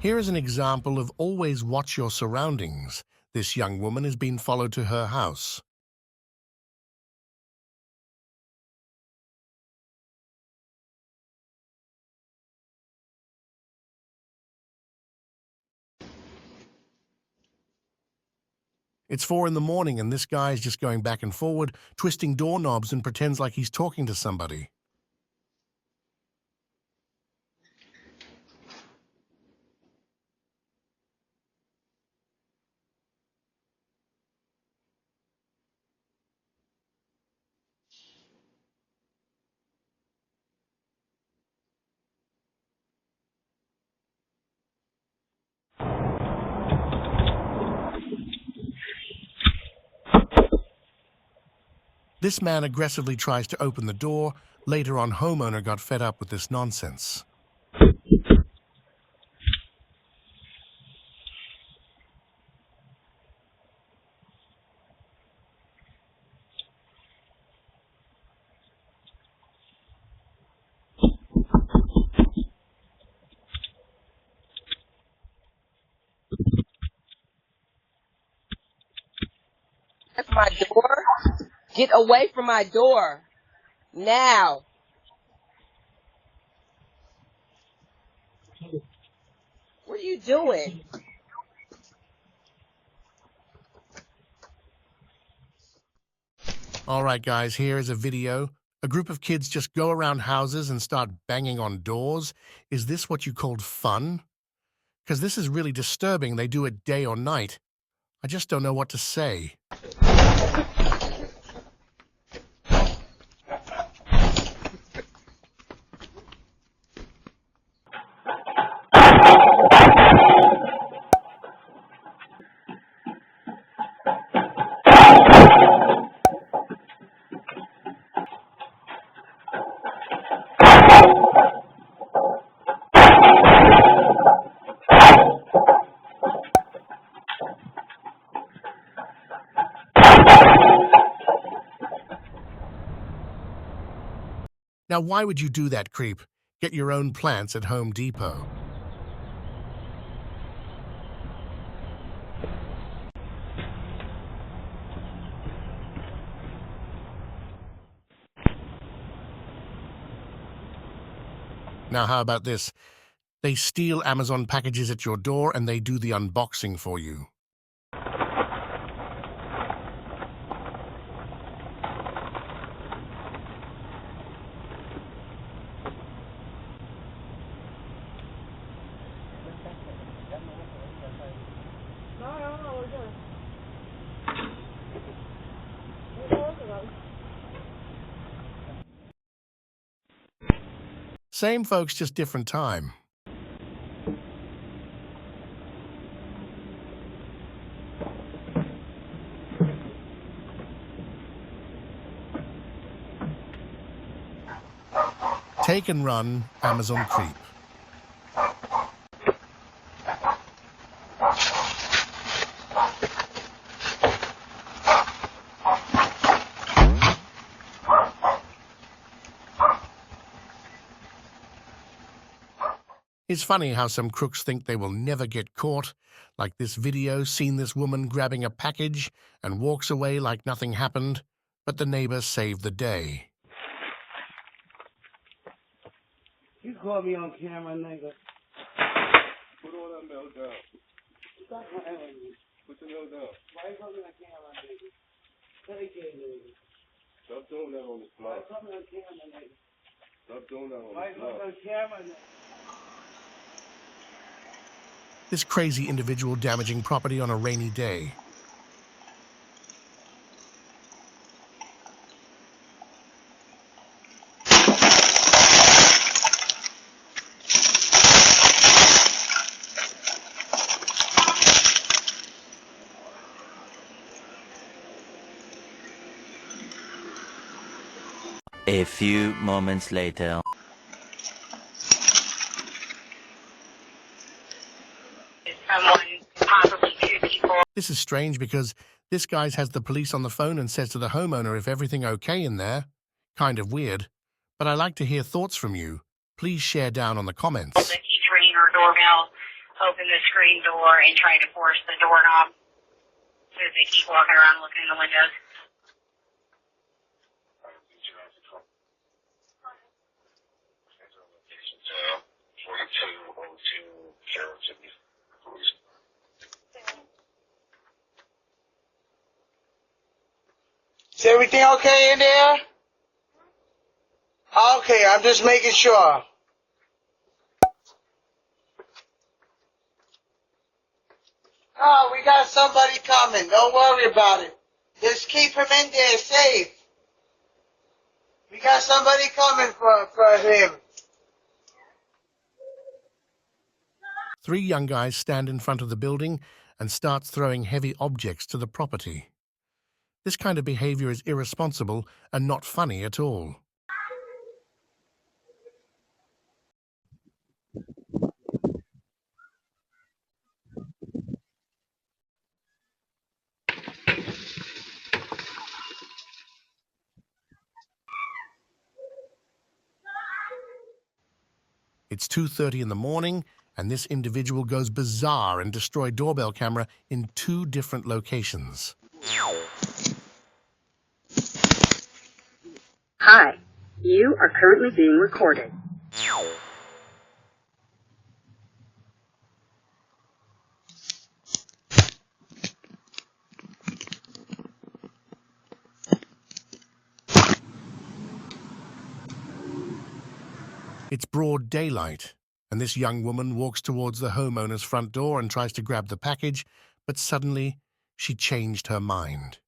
Here is an example of always watch your surroundings. This young woman is being followed to her house. It's 4 in the morning and this guy is just going back and forward, twisting doorknobs and pretends like he's talking to somebody. This man aggressively tries to open the door. Later on, homeowner got fed up with this nonsense. That's my door. Get away from my door. Now. What are you doing? All right, guys, here is a video. A group of kids just go around houses and start banging on doors. Is this what you called fun? Because this is really disturbing. They do it day or night. I just don't know what to say. Now, why would you do that, creep? Get your own plants at Home Depot. Now, how about this? They steal Amazon packages at your door and they do the unboxing for you. Same folks, just different time. Take and run, Amazon creep. It's funny how some crooks think they will never get caught. Like this video, seen this woman grabbing a package and walks away like nothing happened, but the neighbor saved the day. You caught me on camera, nigga. Put all that mail down. Stop playing with me. Put the mail down. Why you caught me on camera, nigga? Take it, nigga. Stop doing that on the Why fly. you caught me on camera, nigga? Stop doing that on Why the you caught me fly. on camera, nigga? This crazy individual damaging property on a rainy day. A few moments later. This is strange because this guy has the police on the phone and says to the homeowner if everything okay in there. Kind of weird, but I like to hear thoughts from you. Please share down on the comments. The key train or doorbell open the screen door and try to force the doorknob as they keep walking around looking in the windows. Is everything okay in there? Okay, I'm just making sure. Oh, we got somebody coming. Don't worry about it. Just keep him in there safe. We got somebody coming for him. 3 young guys stand in front of the building and start throwing heavy objects to the property. This kind of behavior is irresponsible and not funny at all. It's 2:30 in the morning, and this individual goes bizarre and destroys doorbell camera in 2 different locations. Hi, you are currently being recorded. It's broad daylight, and this young woman walks towards the homeowner's front door and tries to grab the package, but suddenly she changed her mind.